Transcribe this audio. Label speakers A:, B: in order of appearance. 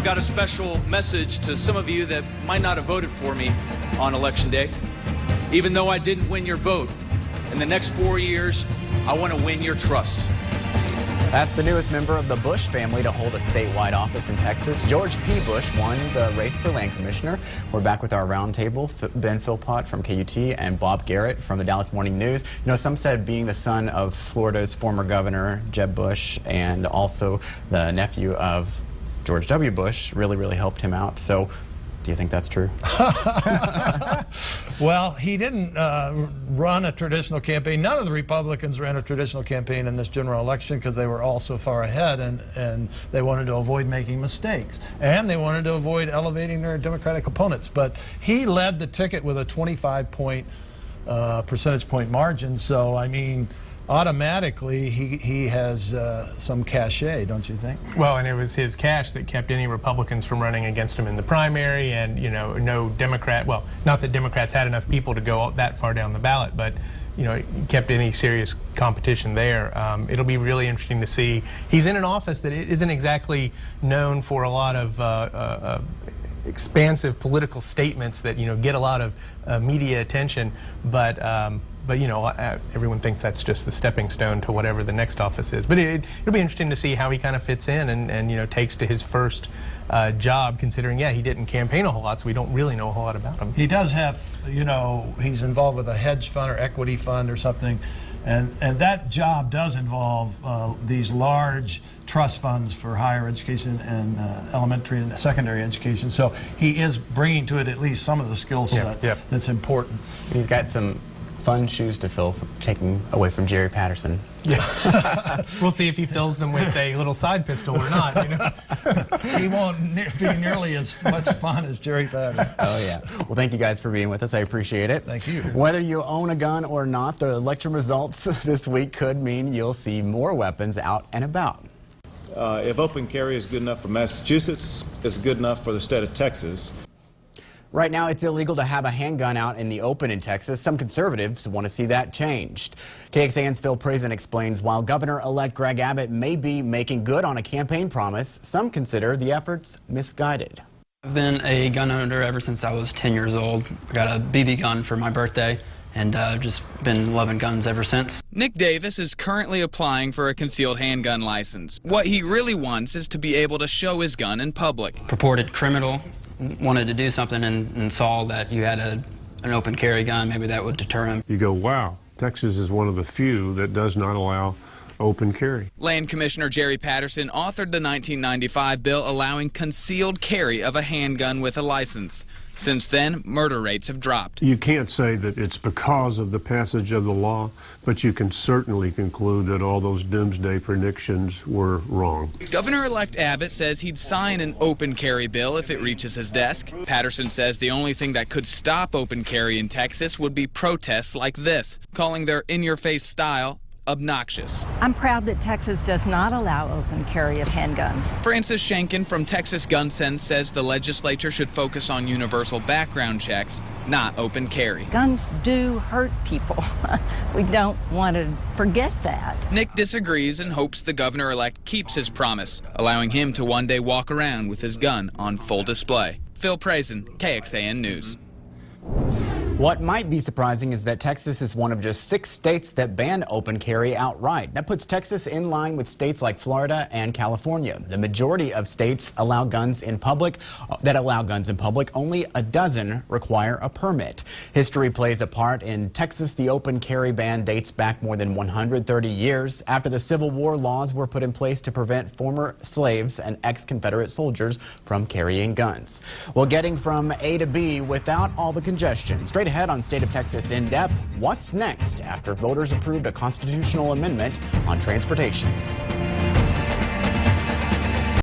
A: got a special message to some of you that might not have voted for me on Election Day. Even though I didn't win your vote, in the next 4 years, I want to win your trust.
B: That's the newest member of the Bush family to hold a statewide office in Texas. George P. Bush won the race for land commissioner. We're back with our roundtable. Ben Philpott from KUT and Bob Garrett from the Dallas Morning News. You know, some said being the son of Florida's former governor, Jeb Bush, and also the nephew of George W. Bush really helped him out. So do you think that's true?
C: Well, he didn't run a traditional campaign. None of the Republicans ran a traditional campaign in this general election because they were all so far ahead, and they wanted to avoid making mistakes. And they wanted to avoid elevating their Democratic opponents. But he led the ticket with a 25 percentage point margin. So, I mean, automatically he has some cachet, don't you think?
D: Well, and it was his cash that kept any Republicans from running against him in the primary, and no Democrat, well, not that Democrats had enough people to go that far down the ballot, but it kept any serious competition there. It'll be really interesting to see. He's in an office that isn't exactly known for a lot of expansive political statements that get a lot of media attention, but everyone thinks that's just the stepping stone to whatever the next office is. But it'll be interesting to see how he kind of fits in and takes to his first job, considering, he didn't campaign a whole lot, so we don't really know a whole lot about him.
C: He does have, he's involved with a hedge fund or equity fund or something, and that job does involve these large trust funds for higher education and elementary and secondary education. So he is bringing to it at least some of the skill set that's important.
B: He's got some fun shoes to fill, taking away from Jerry Patterson.
D: Yeah. We'll see if he fills them with a little side pistol or not.
C: He won't be nearly as much fun as Jerry Patterson.
B: Oh, yeah. Well, thank you guys for being with us. I appreciate it.
C: Thank you.
B: Whether you own a gun or not, the election results this week could mean you'll see more weapons out and about.
E: If open carry is good enough for Massachusetts, it's good enough for the state of Texas.
B: Right now, it's illegal to have a handgun out in the open in Texas. Some conservatives want to see that changed. KXAN's Phil Prazen explains while Governor-elect Greg Abbott may be making good on a campaign promise, some consider the efforts misguided.
F: I've been a gun owner ever since I was 10 years old. I got a BB gun for my birthday, and I've just been loving guns ever since.
G: Nick Davis is currently applying for a concealed handgun license. What he really wants is to be able to show his gun in public.
F: Purported criminal wanted to do something and saw that you had an open carry gun, maybe that would deter him.
H: You go, wow, Texas is one of the few that does not allow open carry.
G: Land Commissioner Jerry Patterson authored the 1995 bill allowing concealed carry of a handgun with a license. Since then, murder rates have dropped.
H: You can't say that it's because of the passage of the law, but you can certainly conclude that all those doomsday predictions were wrong.
G: Governor-elect Abbott says he'd sign an open carry bill if it reaches his desk. Patterson says the only thing that could stop open carry in Texas would be protests like this, calling their in-your-face style obnoxious.
I: I'm proud that Texas does not allow open carry of handguns.
G: Francis Shankin from Texas Gun Sense says the legislature should focus on universal background checks, not open carry.
I: Guns do hurt people. We don't want to forget that.
G: Nick disagrees and hopes the governor-elect keeps his promise, allowing him to one day walk around with his gun on full display. Phil Prazen, KXAN News.
B: What might be surprising is that Texas is one of just 6 states that ban open carry outright. That puts Texas in line with states like Florida and California. The majority of states allow guns in public. Only a dozen require a permit. History plays a part. In Texas, the open carry ban dates back more than 130 years. After the Civil War, laws were put in place to prevent former slaves and ex-Confederate soldiers from carrying guns. Well, getting from A to B without all the congestion. Straight ahead on State of Texas In Depth, what's next after voters approved a constitutional amendment on transportation?